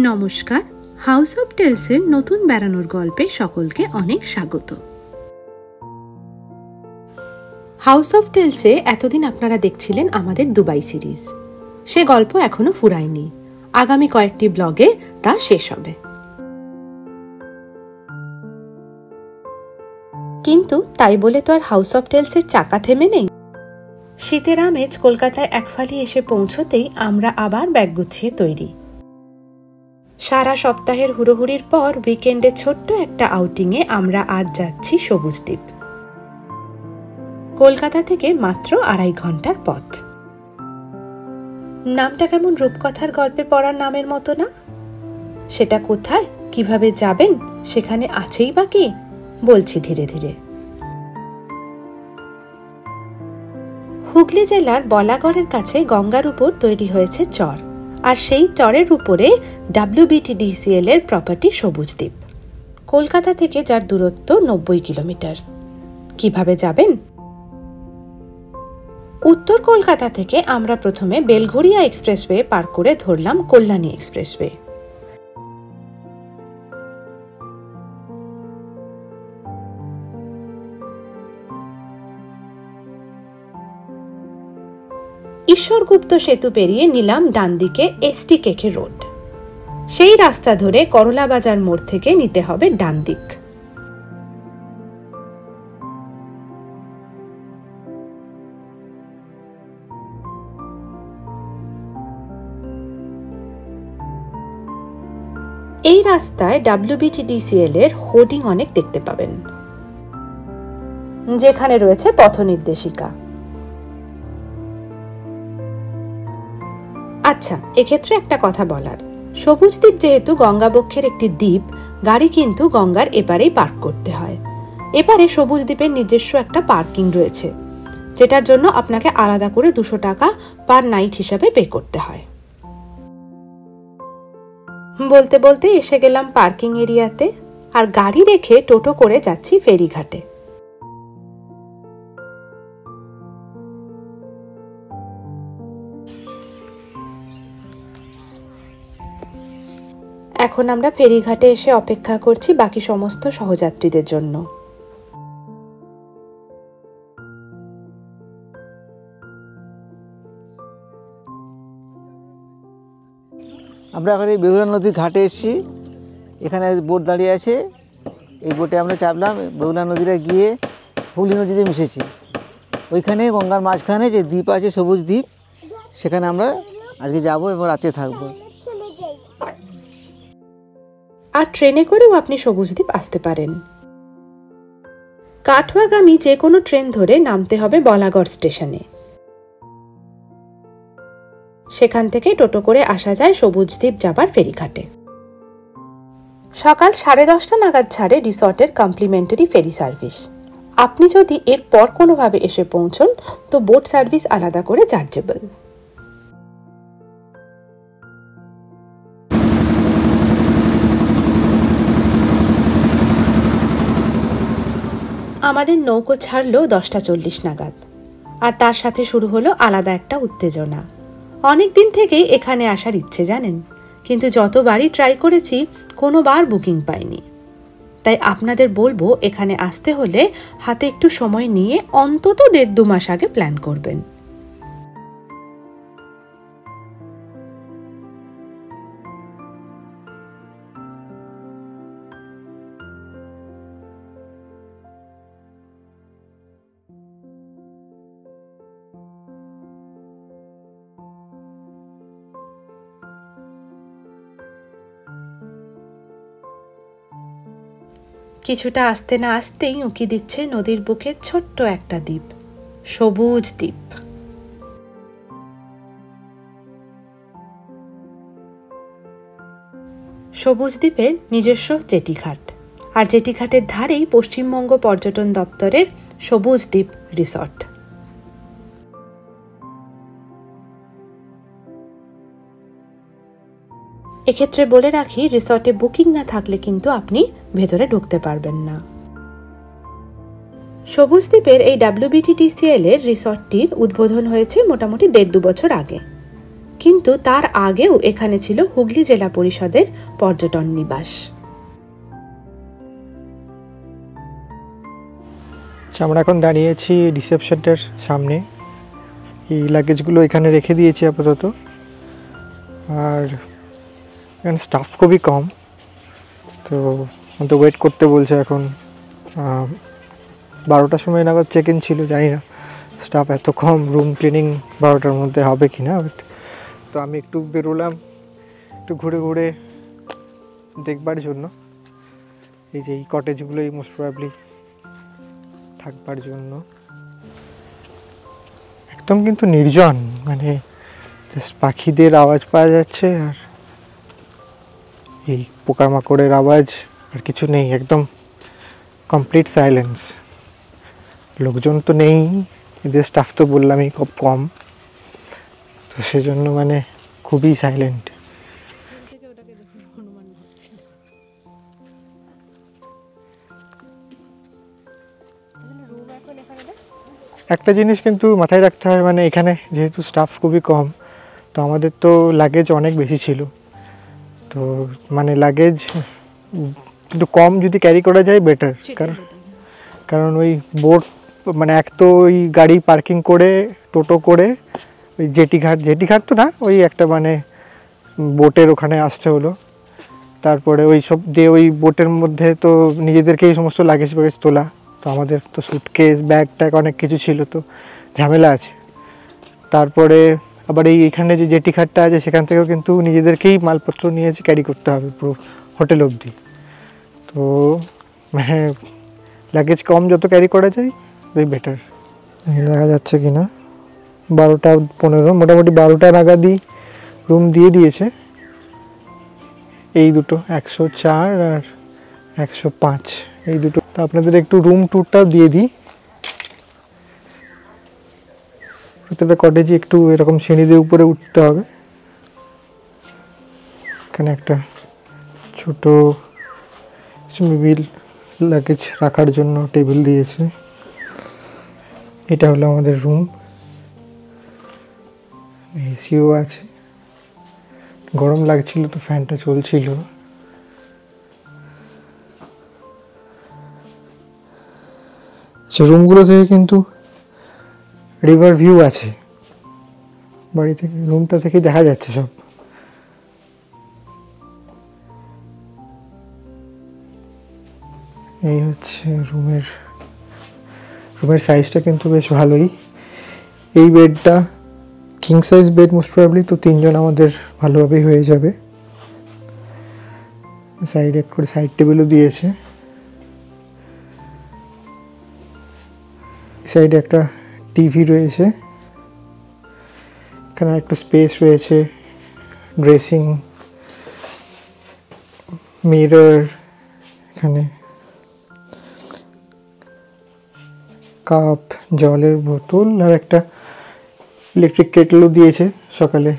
নমস্কার, house of টেলসের নতুন বেড়ানোর গল্পে সকলকে অনেক স্বাগত। হাউস অফ টেলসে এতদিন আপনারা দেখছিলেন আমাদের দুবাই সিরিজ। সে গল্প এখনো ফুরায়নি, আগামী কয়েকটি ব্লগে তা শেষ হবে। কিন্তু তাই বলে তো আর হাউস অফ টেলসের চাকা থেমে নেই। শীতের আমেজ কলকাতায় একফালি এসে পৌঁছতেই আমরা আবার ব্যাগ গুছিয়ে তৈরি। সারা সপ্তাহের হুড়োহুড়ির পর উইকেন্ডে ছোট্ট একটা আউটিংয়ে আমরা আজ যাচ্ছি সবুজদ্বীপ। কলকাতা থেকে মাত্র 2.5 ঘন্টার পথ। নামটা কেমন রূপকথার গল্পে পড়ার নামের মতো না? সেটা কোথায়, কিভাবে যাবেন, সেখানে আছেই বা কি, বলছি ধীরে ধীরে। হুগলি জেলার বলাগড়ের কাছে গঙ্গার উপর তৈরি হয়েছে চর, আর সেই চরের উপরে WBTDCL এর প্রপার্টি সবুজদ্বীপ। কলকাতা থেকে যার দূরত্ব 90 কিলোমিটার। কিভাবে যাবেন? উত্তর কলকাতা থেকে আমরা প্রথমে বেলঘড়িয়া এক্সপ্রেসওয়ে পার করে ধরলাম কল্যাণী এক্সপ্রেসওয়ে। ঈশ্বরগুপ্ত সেতু পেরিয়ে নিলাম ডান দিকে ST-কেকে রোড। সেই রাস্তা ধরে করলা বাজার মোড় থেকে নিতে হবে ডান দিক। এই রাস্তায় WBTDCL এর হোর্ডিং অনেক দেখতে পাবেন, যেখানে রয়েছে পথ নির্দেশিকা। আচ্ছা, এক্ষেত্রে একটা কথা বলার, সবুজদ্বীপ যেহেতু গঙ্গাবক্ষের একটি দ্বীপ, গাড়ি কিন্তু গঙ্গার এপারেই পার্ক করতে হয়। এপারে সবুজদ্বীপের নিজস্ব একটা পার্কিং রয়েছে, যেটার জন্য আপনাকে আলাদা করে 200 টাকা পার নাইট হিসাবে পে করতে হয়। বলতে বলতে এসে গেলাম পার্কিং এরিয়াতে, আর গাড়ি রেখে টোটো করে যাচ্ছি ফেরিঘাটে। এখন আমরা ফেরিঘাটে এসে অপেক্ষা করছি বাকি সমস্ত সহযাত্রীদের জন্য। আমরা এখন এই বেহুলা নদীর ঘাটে এসেছি। এখানে বোট দাঁড়িয়ে আছে, এই বোটে আমরা চাপলাম। বেহুলা নদীতে গিয়ে হুগলি নদীতে মিশেছি। ওইখানে গঙ্গার মাঝখানে যে দ্বীপ আছে সবুজ দ্বীপ, সেখানে আমরা আজকে যাব এবং রাতে থাকবো। আর ট্রেনে করেও আপনি সবুজদ্বীপ আসতে পারেন। কাটোয়াগামী যে কোনো ট্রেন ধরে নামতে হবে বলাগড় স্টেশনে। সেখান থেকে টোটো করে আসা যায় সবুজদ্বীপ যাবার ফেরিঘাটে। সকাল 10:30 নাগাদ ছাড়ে রিসর্টের কমপ্লিমেন্টারি ফেরি সার্ভিস। আপনি যদি এরপর কোনোভাবে এসে পৌঁছন তো বোট সার্ভিস আলাদা করে চার্জেবল। আমাদের নৌকো ছাড়লো 10:40 নাগাদ, আর তার সাথে শুরু হলো আলাদা একটা উত্তেজনা। অনেকদিন থেকেই এখানে আসার ইচ্ছে, জানেন, কিন্তু যতবারই ট্রাই করেছি কোনোবার বুকিং পাইনি। তাই আপনাদের বলবো, এখানে আসতে হলে হাতে একটু সময় নিয়ে অন্তত 1.5-2 মাস আগে প্ল্যান করবেন। কিছুটা আসতে না আসতেই উঁকি দিচ্ছে নদীর বুকে ছোট্ট একটা দ্বীপ, সবুজদ্বীপ। সবুজদ্বীপের নিজস্ব জেটিঘাট, আর জেটিঘাটের ধারেই পশ্চিমবঙ্গ পর্যটন দপ্তরের সবুজদ্বীপ রিসর্ট। এক্ষেত্রে বলে রাখি, রিসর্টে বুকিং না থাকলে কিন্তু আপনি ভেতরে ঢুকতে পারবেন না। সবুজদ্বীপের এই WBTDCL এর রিসর্টটির উদ্বোধন হয়েছে মোটামুটি 1.5-2 বছর আগে। কিন্তু তার আগেও এখানে ছিল হুগলি জেলা পরিষদের পর্যটন নিবাস। আমরা এখন দাঁড়িয়েছি রিসেপশনটার সামনে। এই লাগেজগুলো এখানে রেখে দিয়েছি আপাতত। আর এখানে স্টাফ খুবই কম, তো ওয়েট করতে বলছে। এখন 12টার সময় নাগাদ চেক ইন ছিল, জানি না স্টাফ এত কম, রুম ক্লিনিং 12টার মধ্যে হবে কি না। তো আমি একটু বেরোলাম একটু ঘুরে ঘুরে দেখবার জন্য। এই যে এই কটেজগুলোই মোস্ট প্রবাবলি থাকবার জন্য। একদম কিন্তু নির্জন, মানে পাখিদের আওয়াজ পাওয়া যাচ্ছে আর এই পোকামাকড়ের আওয়াজ, আর কিছু নেই। একদম কমপ্লিট সাইলেন্স। লোকজন তো নেই, এদের স্টাফ তো বললামই খুব কম, তো সেজন্য মানে খুবই সাইলেন্ট। একটা জিনিস কিন্তু মাথায় রাখতে হয়, মানে এখানে যেহেতু স্টাফ খুবই কম, তো আমাদের তো লাগেজ অনেক বেশি ছিল। তো মানে লাগেজ কিন্তু কম যদি ক্যারি করা যায় বেটার, কারণ ওই বোট মানে এক তো ওই গাড়ি পার্কিং করে টোটো করে ওই জেটি ঘাট তো না, ওই একটা মানে বোটের ওখানে আসতে হলো। তারপরে ওই সব দিয়ে ওই বোটের মধ্যে তো নিজেদেরকেই সমস্ত লাগেজ ফ্যাগেজ তোলা। তো আমাদের তো সুটকেস ব্যাগ ট্যাগ অনেক কিছু ছিল, তো ঝামেলা আছে। তারপরে আবার এইখানে যে জেটি ঘাটটা আছে সেখান থেকেও কিন্তু নিজেদেরকেই মালপত্র নিয়ে এসে ক্যারি করতে হবে পুরো হোটেল অবধি। তো মানে লাগেজ কম যত ক্যারি করা যায় ওই বেটার। দেখা যাচ্ছে কি না 12টা 15, মোটামুটি 12টা নাগাদই রুম দিয়ে দিয়েছে। এই দুটো 104 আর 105, এই দুটো। তো আপনাদের একটু রুম ট্যুরটাও দিয়ে দিই। প্রত্যেকটা কটেজে একটু এরকম সিঁড়ি দিয়ে উপরে উঠতে হবে। এখানে একটা ছোট মিল লাগেজ রাখার জন্য টেবিল দিয়েছে। এটা হলো আমাদের রুম, এসিও আছে। গরম লাগছিল তো ফ্যানটা চলছিল। রুমগুলো থেকে কিন্তু রিভার ভিউ আছে, বাড়ি থেকে রুমটা থেকে দেখা যাচ্ছে সব। এই হচ্ছে রুমের সাইজটা কিন্তু বেশ ভালোই। এই বেডটা king size bed most probably, তো 3 জন আমাদের ভালোভাবেই হয়ে যাবে। সাইডে করে সাইড টেবিলও দিয়েছে। সাইডে একটা টিভি রয়েছে, এখানে একটা স্পেস রয়েছে, ড্রেসিং মিরর, এখানে কাপ, জলের বোতল আর একটা ইলেকট্রিক কেটলও দিয়েছে সকালে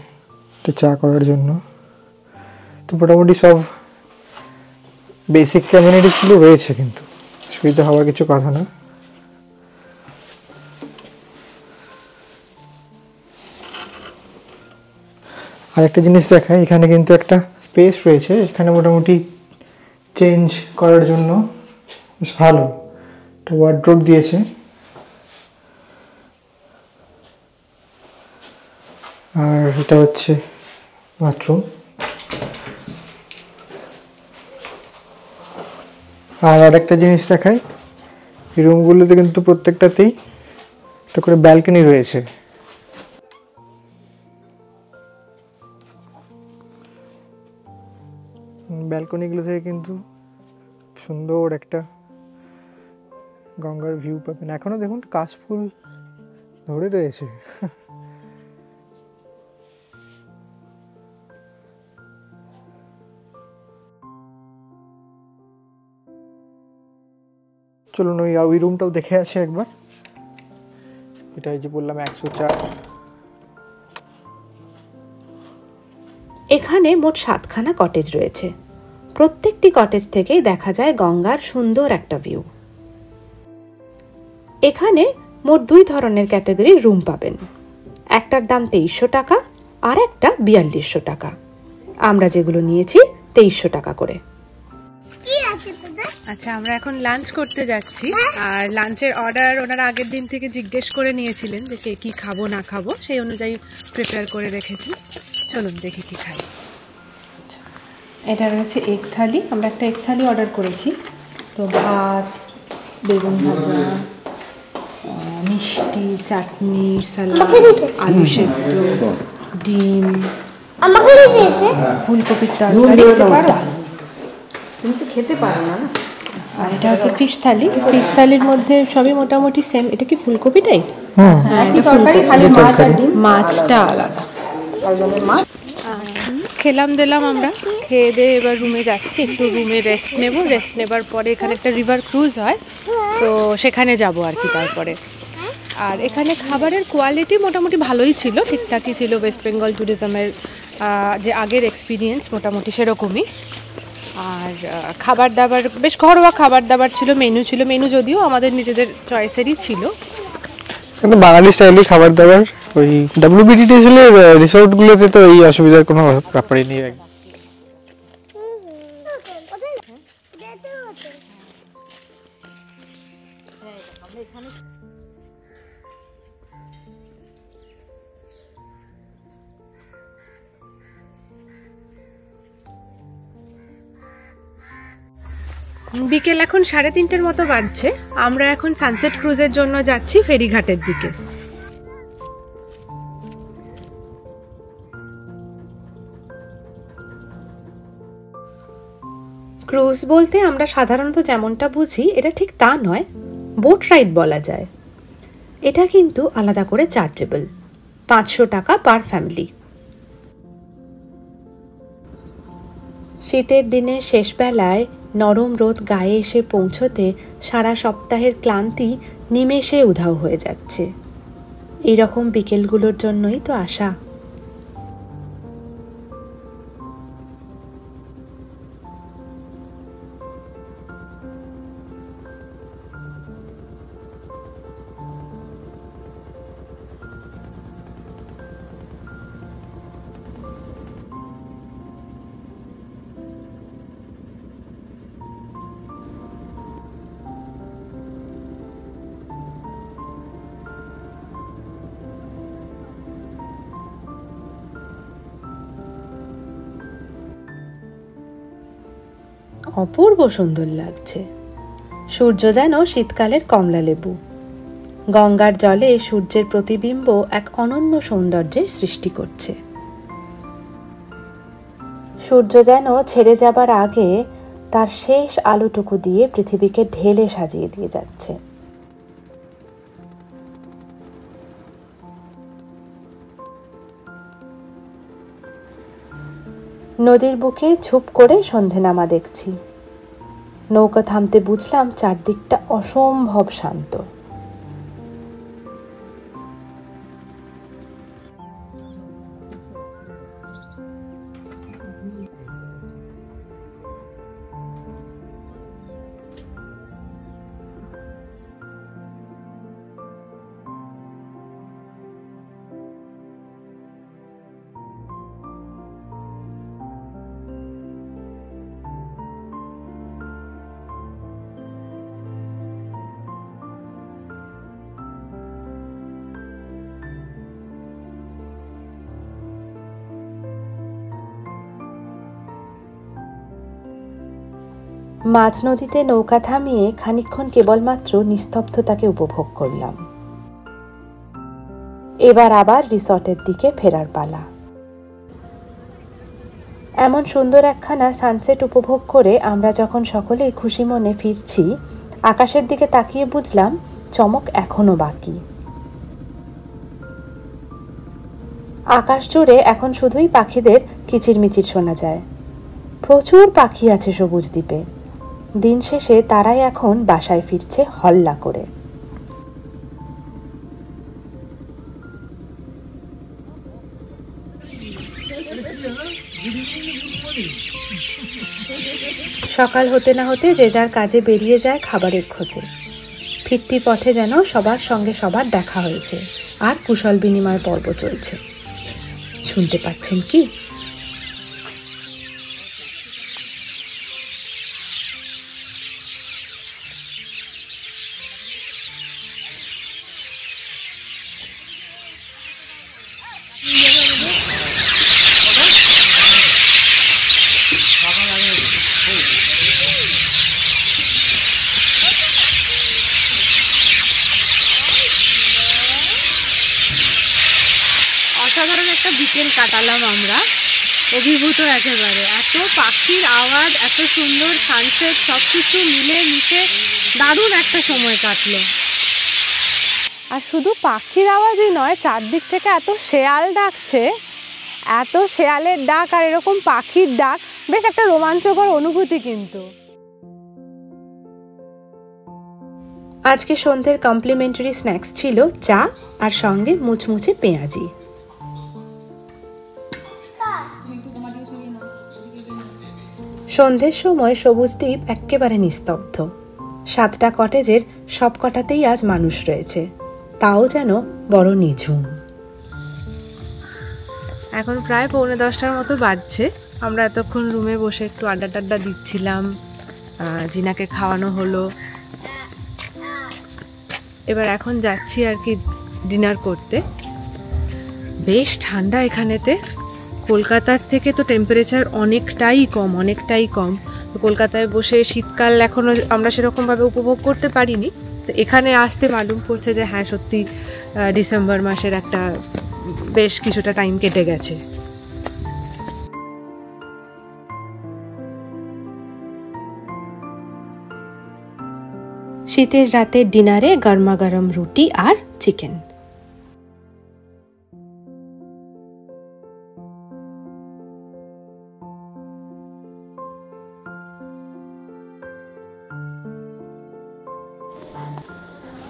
একটা চা করার জন্য। তো মোটামুটি সব বেসিক কমিউনিটিসগুলো রয়েছে, কিন্তু অসুবিধা হওয়ার কিছু কথা না। আর একটা জিনিস দেখায়, এখানে কিন্তু একটা স্পেস রয়েছে, এখানে মোটামুটি চেঞ্জ করার জন্য বেশ ভালো একটা ওয়ার্ড্রোব দিয়েছে। আর এটা হচ্ছে বাথরুম। আর আরেকটা জিনিস দেখায়, এই রুমগুলোতে কিন্তু প্রত্যেকটাতেই একটা করে ব্যালকনি রয়েছে। ব্যালকনিগুলো থেকে কিন্তু সুন্দর একটা গঙ্গার ভিউ পাবেন। এখনো দেখুন কাশফুল ধরে রয়েছে। চলুন ওই রুমটাও দেখে আসি একবার। এটা যে বললাম 104। এখানে মোট 7খানা কটেজ রয়েছে। প্রত্যেকটি কটেজ থেকেই দেখা যায় গঙ্গার সুন্দর একটা ভিউ। এখানে মোট 2 ধরনের ক্যাটাগরির রুম পাবেন। একটার দাম 2300 টাকা আর একটা 4200 টাকা। আমরা যেগুলো নিয়েছি 2300 টাকা করে। আচ্ছা, আমরা এখন লাঞ্চ করতে যাচ্ছি। আর লাঞ্চের অর্ডার ওনারা আগের দিন থেকে জিজ্ঞেস করে নিয়েছিলেন যে কে কী খাবো না খাবো, সেই অনুযায়ী প্রিপেয়ার করে রেখেছি। চলুন দেখি কি খাই। এটা রয়েছে এগ থালি। আমরা একটা এগ থালি অর্ডার করেছি। তো ভাত, বেগুন ভাজা, মিষ্টি, চাটনি, সালাদ, আলু সেদ্ধ, ডিম, ফুলকপির তরকারি, ডাল। তুমি তো খেতে পারো না। আর এটা হচ্ছে ফিশ থালি। ফিশ থালির মধ্যে সবই মোটামুটি সেম। এটা কি ফুলকপিটাই? হ্যাঁ, তরকারি খালি মাছ আর ডিম। মাছটা আলাদা। খেলাম দিলাম, আমরা খেয়ে দিয়ে এবার রুমে যাচ্ছি। একটু রুমে রেস্ট নেব। রেস্ট নেবার পরে এখানে একটা রিভার ক্রুজ হয়, তো সেখানে যাব আর কি তারপরে। আর এখানে খাবারের কোয়ালিটি মোটামুটি ভালোই ছিল, ঠিকঠাকই ছিল। ওয়েস্ট বেঙ্গল ট্যুরিজমের যে আগের এক্সপিরিয়েন্স মোটামুটি সেরকমই। আর খাবার দাবার বেশ ঘরোয়া খাবার দাবার ছিল। মেনু ছিল, মেনু যদিও আমাদের নিজেদের চয়েসেরই ছিল। কিন্তু বাঙালি স্টাইলে খাবার দাবার। ওই WBTTSL রিসোর্টগুলোতে তো এই অসুবিধার কোনো ব্যাপারই নেই। বিকেল এখন 3:30 মতো বাজছে। আমরা এখন সানসেট ক্রুজের জন্য যাচ্ছি ফেরিঘাটের দিকে। ক্রুজ বলতে আমরা সাধারণত যেমনটা বুঝি এটা ঠিক তা নয়, বোট রাইড বলা যায়। এটা কিন্তু আলাদা করে চার্জেবল, 500 টাকা পার ফ্যামিলি। শীতের দিনে শেষ বেলায় নরম রোদ গায়ে এসে পৌঁছতে সারা সপ্তাহের ক্লান্তি নিমেষে উধাও হয়ে যাচ্ছে। এইরকম বিকেলগুলোর জন্যই তো আশা। অপূর্ব সুন্দর লাগছে। সূর্য যেন শীতকালের কমলা লেবু। গঙ্গার জলে সূর্যের প্রতিবিম্ব এক অনন্য সৌন্দর্যের সৃষ্টি করছে। সূর্য যেন ছেড়ে যাবার আগে তার শেষ আলোটুকু দিয়ে পৃথিবীকে ঢেলে সাজিয়ে দিয়ে যাচ্ছে। নদীর বুকে ঝুপ করে সন্ধে নামা দেখছি। নৌকা থামতে বুঝলাম চারদিকটা অসম্ভব শান্ত। মাঝ নদীতে নৌকা থামিয়ে খানিকক্ষণ কেবলমাত্র নিস্তব্ধতাকে উপভোগ করলাম। এবার আবার রিসর্টের দিকে ফেরার পালা। এমন সুন্দর একখানা সানসেট উপভোগ করে আমরা যখন সকলেই খুশি মনে ফিরছি, আকাশের দিকে তাকিয়ে বুঝলাম চমক এখনো বাকি। আকাশ জুড়ে এখন শুধুই পাখিদের কিচিরমিচির শোনা যায়। প্রচুর পাখি আছে সবুজ দ্বীপে। দিন শেষে তারাই এখন বাসায় ফিরছে হল্লা করে। সকাল হতে না হতে যে যার কাজে বেরিয়ে যায় খাবারের খোঁজে। ফিরতি পথে যেন সবার সঙ্গে সবার দেখা হয়েছে আর কুশল বিনিময় পর্ব চলছে। শুনতে পাচ্ছেন কি? অসাধারণ একটা বিকেল কাটালাম আমরা, অভিভূত একেবারে। এত পাখির আওয়াজ, এত সুন্দর সানসেট, সব কিছু মিলে মিশে দারুণ একটা সময় কাটলো। আর শুধু পাখির আওয়াজই নয়, চারদিক থেকে এত শেয়াল ডাকছে, এত শেয়ালের ডাক আর এরকম পাখির ডাক, বেশ একটা রোমাঞ্চকর অনুভূতি। কিন্তু আজকে সন্ধ্যের কমপ্লিমেন্টারি স্ন্যাক্স ছিল চা আর সঙ্গে মুচমুচে পেঁয়াজি। সন্ধ্যের সময় সবুজ দ্বীপ একেবারে নিস্তব্ধ। 7টা কটেজের সব কটাতেই আজ মানুষ রয়েছে, তাও যেন বড় নিঝুম। এখন প্রায় 9:45 মতো বাজছে। আমরা এতক্ষণ রুমে বসে একটু আড্ডা টাড্ডা দিচ্ছিলাম, জিনাকে খাওয়ানো হলো। এবার এখন যাচ্ছি আর কি ডিনার করতে। বেশ ঠান্ডা এখানেতে, কলকাতার থেকে তো টেম্পারেচার অনেকটাই কম। তো কলকাতায় বসে শীতকাল এখনো আমরা সেরকমভাবে উপভোগ করতে পারিনি। তো এখানে আসতে মালুম পড়ছে যে হ্যাঁ সত্যি ডিসেম্বর মাসের একটা বেশ কিছুটা টাইম কেটে গেছে। শীতের রাতের ডিনারে গরমা গরম রুটি আর চিকেন।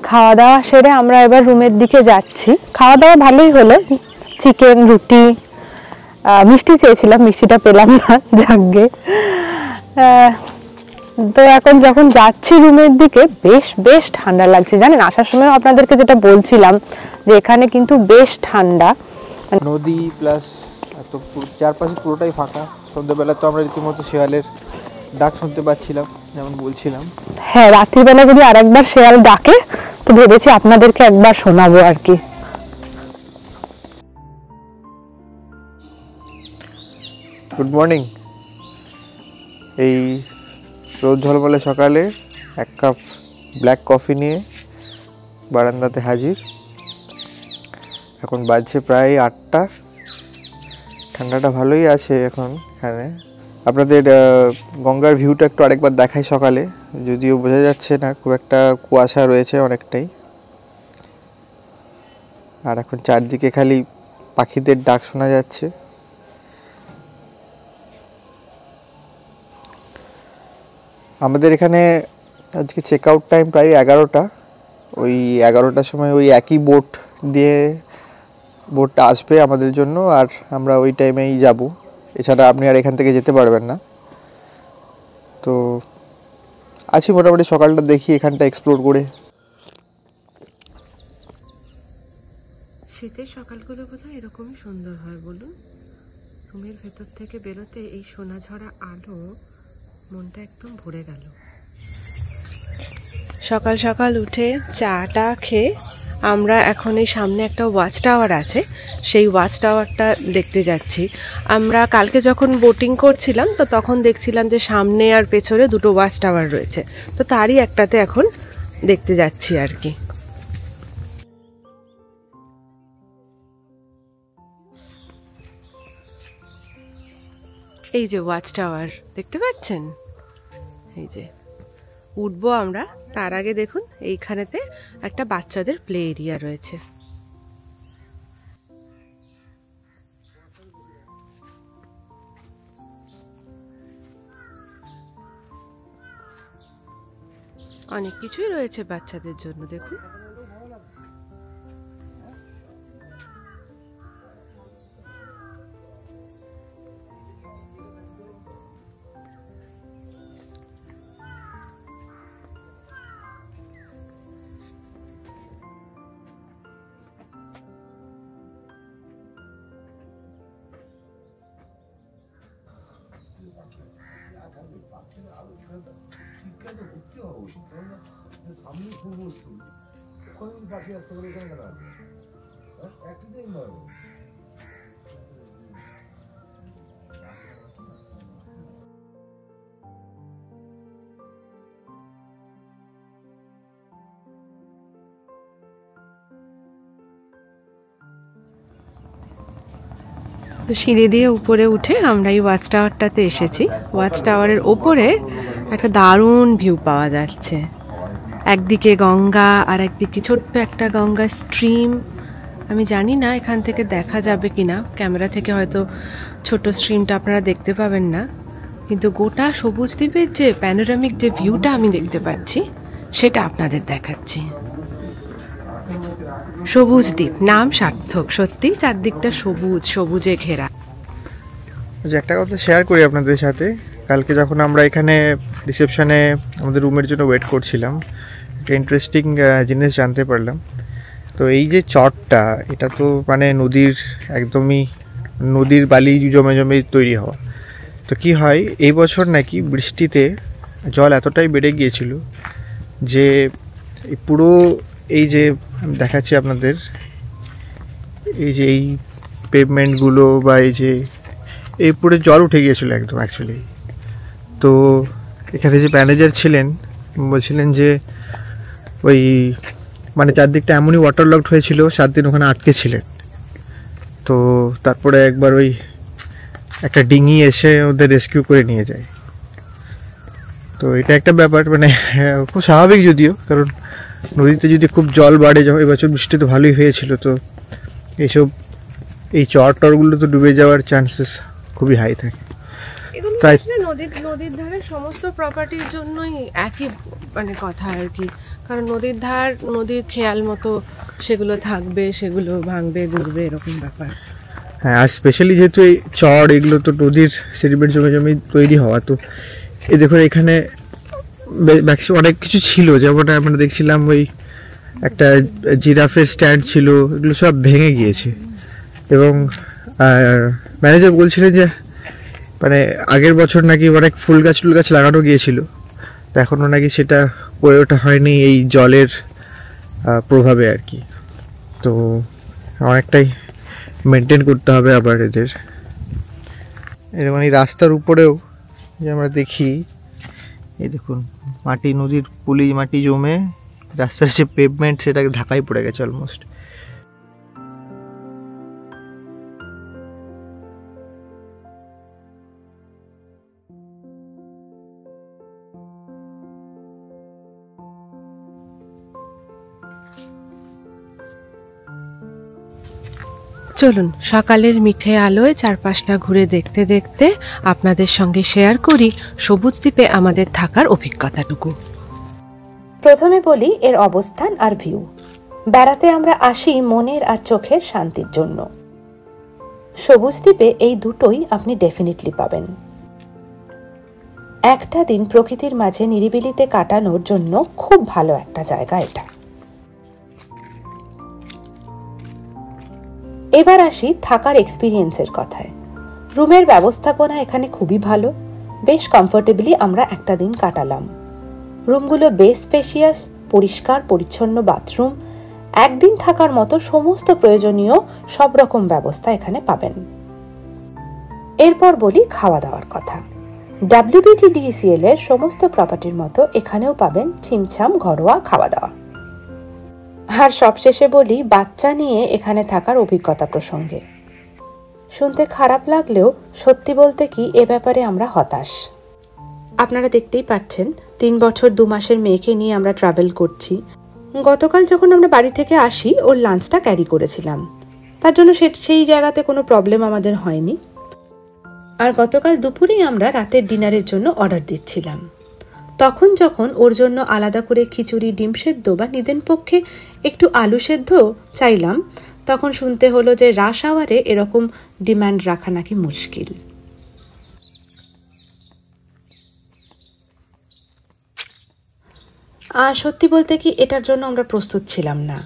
খাওয়া দাওয়া সেরে আমরা এবার রুমের দিকে যাচ্ছি। খাওয়া দাওয়া ভালোই হলো, চিকেন, রুটি, মিষ্টি চেয়েছিলাম, মিষ্টিটা পেলাম না, যাকগে। তো এখন যখন যাচ্ছি রুমের দিকে, বেশ ঠান্ডা লাগছে। জানেন, আসার সময় আপনাদেরকে যেটা বলছিলাম যে এখানে কিন্তু বেশ ঠান্ডা। নদী প্লাস এত চারপাশে পুরোটাই ফাঁকা। সন্ধ্যেবেলা তো আমরা রীতিমতো শেয়ালের ডাক শুনতে পাচ্ছিলাম, যেমন বলছিলাম। হ্যাঁ, রাত্রিবেলা যদি আরেকবার শেয়াল ডাকে তো ভেবেছি আপনাদেরকে একবার শোনাবো আর কি। Good morning. এই রোদ ঝলমলে সকালে 1 কাপ ব্ল্যাক কফি নিয়ে বারান্দাতে হাজির। এখন বাজছে প্রায় 8টা। ঠান্ডাটা ভালোই আছে এখন এখানে। আপনাদের গঙ্গার ভিউটা একটু আরেকবার দেখাই সকালে, যদিও বোঝা যাচ্ছে না, খুব একটা কুয়াশা রয়েছে অনেকটাই। আর এখন চারদিকে খালি পাখিদের ডাক শোনা যাচ্ছে। আমাদের এখানে আজকে চেক আউট টাইম প্রায় 11টা। ওই 11টার সময় ওই একই বোটটা আসবে আমাদের জন্য, আর আমরা ওই টাইমেই যাব। এছাড়া আপনি আর এখান থেকে যেতে পারবেন না। তো আছি মোটামুটি, সকালটা দেখি এখানটা এক্সপ্লোর করে। শীতের সকালগুলো বোধহয় এরকমই সুন্দর হয় বলুন। রুমের ভেতর থেকে বেরোতে এই সোনাঝরা আলো, মনটা একদম ভরে গেল। সকাল সকাল উঠে চাটা খেয়ে আমরা এখন এই সামনে একটা ওয়াচ টাওয়ার আছে, সেই ওয়াচ টাওয়ারটা দেখতে যাচ্ছি। আমরা কালকে যখন বোটিং করছিলাম তো তখন দেখছিলাম যে সামনে আর পেছনে 2টো ওয়াচ টাওয়ার রয়েছে, তো তারই একটাতে এখন দেখতে যাচ্ছি আর কি। এই যে ওয়াচ টাওয়ার দেখতে পাচ্ছেন, এই যে উঠবো আমরা। তার আগে দেখুন এইখানেতে একটা বাচ্চাদের প্লে এরিয়া রয়েছে। অনেক কিছুই রয়েছে বাচ্চাদের জন্য, দেখুন। তো সিঁড়ি দিয়ে উপরে উঠে আমরা এই ওয়াচ টাওয়ারটাতে এসেছি। ওয়াচ টাওয়ারের ওপরে একটা দারুণ ভিউ পাওয়া যাচ্ছে। একদিকে গঙ্গা আর একদিকে ছোট্ট একটা গঙ্গা স্ট্রিম। আমি জানি না এখান থেকে দেখা যাবে কিনা, ক্যামেরা থেকে হয়তো ছোট স্ট্রিমটা আপনারা দেখতে পাবেন না, কিন্তু গোটা সবুজ দ্বীপের যে প্যানোরামিক যে ভিউটা আমি দেখতে পাচ্ছি সেটা আপনাদের দেখাচ্ছি। সবুজ দ্বীপ নাম সার্থক, সত্যি চারদিকটা সবুজ, সবুজে ঘেরা। যে একটা কথা শেয়ার করি আপনাদের সাথে, কালকে যখন আমরা এখানে রিসেপশনে আমাদের রুমের জন্য ওয়েট করছিলাম, একটা ইন্টারেস্টিং জিনিস জানতে পারলাম। তো এই যে চটটা, এটা তো মানে নদীর একদমই নদীর বালি জমে জমে তৈরি হওয়া। তো কি হয়, এই বছর নাকি বৃষ্টিতে জল এতটাই বেড়ে গিয়েছিল যে পুরো এই যে দেখাচ্ছি আপনাদের, এই যে এই পেভমেন্টগুলো বা এই যে এই পুরো জল উঠে গিয়েছিল একদম অ্যাকচুয়ালি। তো এখানে যে ম্যানেজার ছিলেন বলছিলেন যে ওই মানে চারদিকটা এমনই ওয়াটার লকড হয়েছিল, 7 দিন ওখানে আটকে ছিলেন। তো তারপরে একবার ওই একটা ডিঙি এসে ওদের রেস্কিউ করে নিয়ে যায়। তো এটা একটা ব্যাপার, মানে খুব স্বাভাবিক যদিও, কারণ নদীতে যদি খুব জল বাড়ে, যখন এবছর বৃষ্টি তো ভালোই হয়েছিল, তো এইসব এই চরগুলো তো ডুবে যাওয়ার চান্সেস খুবই হাই থাকে। তাই নদীর ধারে সমস্ত প্রপার্টির জন্যই একই মানে কথা আর কি, কারণ নদীর ধার, নদীর খেয়াল মতো সেগুলো থাকবে, সেগুলো ভাঙবে ঘুরবে, এরকম ব্যাপার। হ্যাঁ, আর স্পেশালি যেহেতু এই চর এগুলো তো নদীর সেডিমেন্ট জমে জমে তৈরি হওয়া, তো এই দেখুন এখানে অনেক কিছু ছিল, যেমন আমরা দেখছিলাম ওই একটা জিরাফের স্ট্যান্ড ছিল, এগুলো সব ভেঙে গিয়েছে। এবং ম্যানেজার বলছিলেন যে মানে আগের বছর নাকি অনেক ফুল গাছ লাগানো গিয়েছিল, তো এখনও নাকি সেটা করে ওঠা হয়নি এই জলের প্রভাবে আর কি। তো অনেকটাই মেনটেন করতে হবে আবার এদের। মানে রাস্তার উপরেও যে আমরা দেখি, এই দেখুন মাটি, নদীর পলি মাটি জমে রাস্তার যে পেভমেন্ট সেটাকে ঢাকাই পড়ে গেছে অলমোস্ট। চলুন সকালের মিঠে আলোয় চারপাশটা ঘুরে দেখতে দেখতে আপনাদের সঙ্গে শেয়ার করি সবুজ দ্বীপে আমাদের থাকার অভিজ্ঞতাটুকু। প্রথমে বলি এর অবস্থান আর ভিউ। বেড়াতে আমরা আসি মনের আর চোখের শান্তির জন্য। সবুজ দ্বীপে এই দুটোই আপনি ডেফিনেটলি পাবেন। একটা দিন প্রকৃতির মাঝে নিরিবিলিতে কাটানোর জন্য খুব ভালো একটা জায়গা এটা। এবার আসি থাকার এক্সপিরিয়েন্সের কথায়। রুমের ব্যবস্থাপনা এখানে খুবই ভালো, বেশ কমফোর্টেবলি আমরা একটা দিন কাটালাম। রুমগুলো বেশ স্পেশিয়াস, পরিষ্কার পরিচ্ছন্ন বাথরুম, একদিন থাকার মতো সমস্ত প্রয়োজনীয় সব রকম ব্যবস্থা এখানে পাবেন। এরপর বলি খাওয়া দাওয়ার কথা। WBTDCL এর সমস্ত প্রপার্টির মতো এখানেও পাবেন ছিমছাম ঘরোয়া খাওয়া দাওয়া। আর সবশেষে বলি বাচ্চা নিয়ে এখানে থাকার অভিজ্ঞতা প্রসঙ্গে। শুনতে খারাপ লাগলেও সত্যি বলতে কি এ ব্যাপারে আমরা হতাশ। আপনারা দেখতেই পাচ্ছেন 3 বছর 2 মাসের মেয়েকে নিয়ে আমরা ট্রাভেল করছি। গতকাল যখন আমরা বাড়ি থেকে আসি ওর লাঞ্চটা ক্যারি করেছিলাম, তার জন্য সেই জায়গাতে কোনো প্রবলেম আমাদের হয়নি। আর গতকাল দুপুরেই আমরা রাতের ডিনারের জন্য অর্ডার দিচ্ছিলাম। তখন যখন ওর জন্য আলাদা করে খিচুড়ি, ডিম সেদ্ধ বা নিদেন পক্ষে একটু আলু সেদ্ধ চাইলাম, তখন শুনতে হলো যে রাশ আওয়ারে এরকম ডিমান্ড রাখা নাকি মুশকিল। সত্যি বলতে কি এটার জন্য আমরা প্রস্তুত ছিলাম না।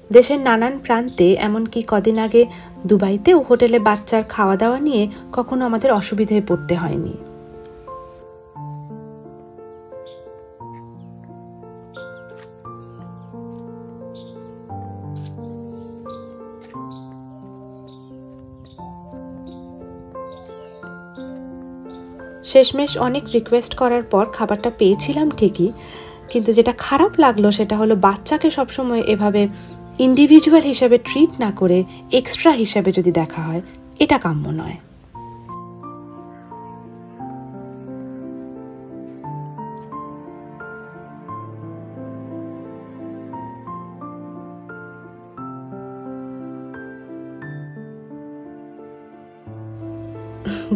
দেশের নানান প্রান্তে, এমনকি কদিন আগে দুবাইতেও হোটেলে বাচ্চার খাওয়া দাওয়া নিয়ে কখনো আমাদের অসুবিধায় পড়তে হয়নি। শেষমেশ অনেক রিকোয়েস্ট করার পর খাবারটা পেয়েছিলাম ঠিকই, কিন্তু যেটা খারাপ লাগলো সেটা হলো বাচ্চাকে সবসময় এভাবে ইন্ডিভিজুয়াল হিসেবে ট্রিট না করে এক্সট্রা হিসেবে যদি দেখা হয়, এটা কাম্য নয়।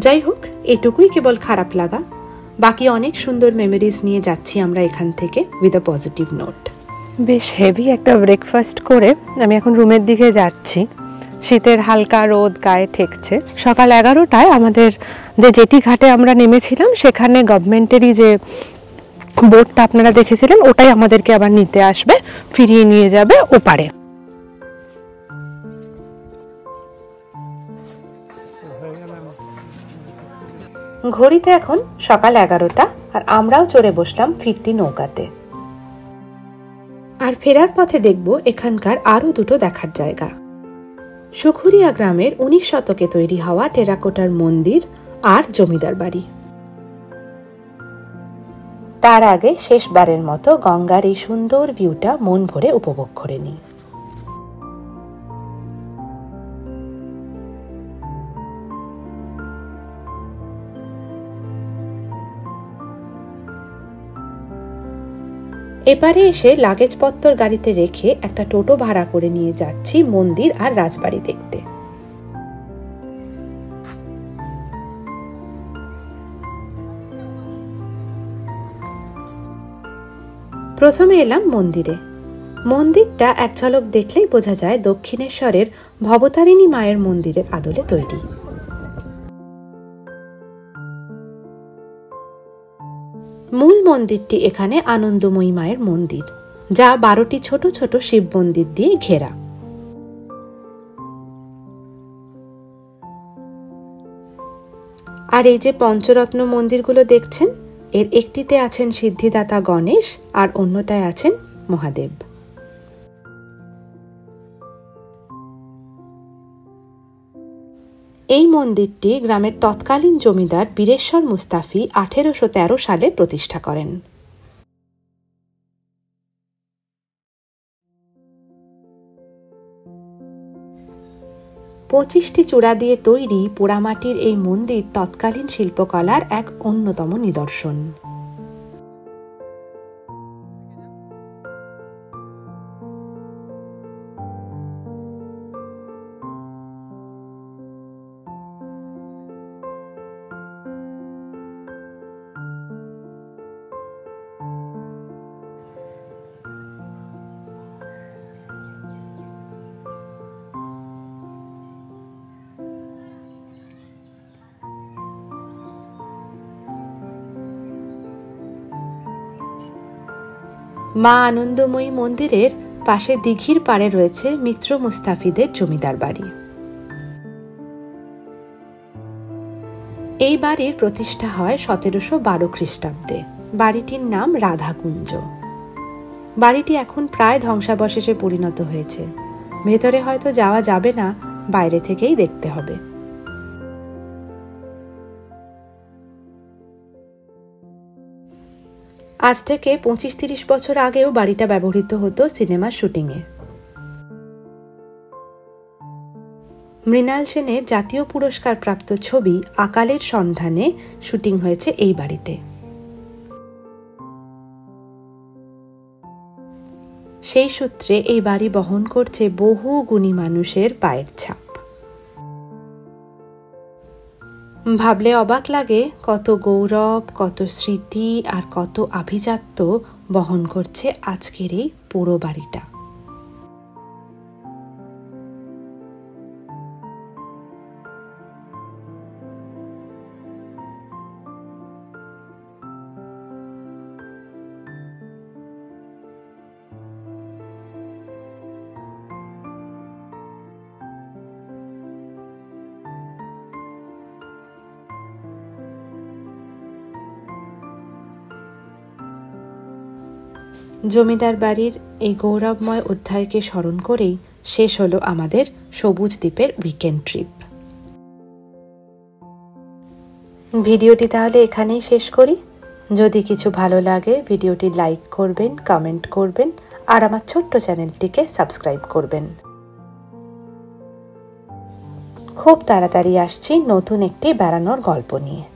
যাই হোক, এটুকুই কেবল খারাপ লাগা, বাকি অনেক সুন্দর মেমোরিজ নিয়ে যাচ্ছি আমরা এখান থেকে উইথ আ পজিটিভ নোট। বেশ হেভি একটা ব্রেকফাস্ট করে আমি এখন রুমের দিকে যাচ্ছি। শীতের হালকা রোদ গায়ে ঠেকছে। সকাল 11টায় আমাদের যে জেটি ঘাটে আমরা নেমেছিলাম সেখানে গভর্নমেন্টেরই যে বোটটা আপনারা দেখেছিলেন ওটাই আমাদেরকে আবার নিতে আসবে, ফিরিয়ে নিয়ে যাবে ওপারে। ঘড়িতে এখন সকাল 11টা, আর আমরাও চড়ে বসলাম ফিরতি নৌকাতে। আর ফেরার পথে দেখব এখানকার আরো দুটো দেখার জায়গা। সুখুরিয়া গ্রামের 19 শতকে তৈরি হওয়া টেরাকোটার মন্দির আর জমিদার বাড়ি। তার আগে শেষবারের মতো গঙ্গার এই সুন্দর ভিউটা মন ভরে উপভোগ করে নিই। এপারে এসে লাগেজপত্র গাড়িতে রেখে একটা টোটো ভাড়া করে নিয়ে যাচ্ছি মন্দির আর রাজবাড়ি দেখতে। প্রথমে এলাম মন্দিরে। মন্দিরটা এক ঝলক দেখলেই বোঝা যায় দক্ষিণেশ্বরের ভবতারিণী মায়ের মন্দিরের আদলে তৈরি। মূল মন্দিরটি এখানে আনন্দময়ী মায়ের মন্দির, যা 12টি ছোট ছোট শিব মন্দির দিয়ে ঘেরা। আর এই যে পঞ্চরত্ন মন্দিরগুলো দেখছেন, এর একটিতে আছেন সিদ্ধিদাতা গণেশ আর অন্যটায় আছেন মহাদেব। এই মন্দিরটি গ্রামের তৎকালীন জমিদার বীরেশ্বর মুস্তাফি 1813 সালে প্রতিষ্ঠা করেন। পঁচিশটি চূড়া দিয়ে তৈরি পোড়ামাটির এই মন্দির তৎকালীন শিল্পকলার এক অন্যতম নিদর্শন। মা আনন্দময়ী মন্দিরের পাশে দিঘির পাড়ে রয়েছে মিত্র মুস্তাফিদের জমিদার বাড়ি। এই বাড়ির প্রতিষ্ঠা হয় 1712 খ্রিস্টাব্দে। বাড়িটির নাম রাধাকুঞ্জ। বাড়িটি এখন প্রায় ধ্বংসাবশেষে পরিণত হয়েছে। ভেতরে হয়তো যাওয়া যাবে না, বাইরে থেকেই দেখতে হবে। আজ থেকে 25-30 বছর আগেও বাড়িটা ব্যবহৃত হতো সিনেমার শুটিংয়ে। মৃণাল সেনের জাতীয় পুরস্কার প্রাপ্ত ছবি আকালের সন্ধানে শুটিং হয়েছে এই বাড়িতে। সেই সূত্রে এই বাড়ি বহন করছে বহু গুণী মানুষের পায়ের ছাপ। ভাবলে অবাক লাগে কত গৌরব, কত স্মৃতি আর কত আভিজাত্য বহন করছে আজকের এই পুরো বাড়িটা। জমিদার বাড়ির এই গৌরবময় অধ্যায়কে স্মরণ করেই শেষ হলো আমাদের সবুজ দ্বীপের উইকেন্ড ট্রিপ। ভিডিওটি তাহলে এখানেই শেষ করি। যদি কিছু ভালো লাগে ভিডিওটি লাইক করবেন, কমেন্ট করবেন আর আমার ছোট্ট চ্যানেলটিকে সাবস্ক্রাইব করবেন। খুব তাড়াতাড়ি আসছি নতুন একটি বেড়ানোর গল্প নিয়ে।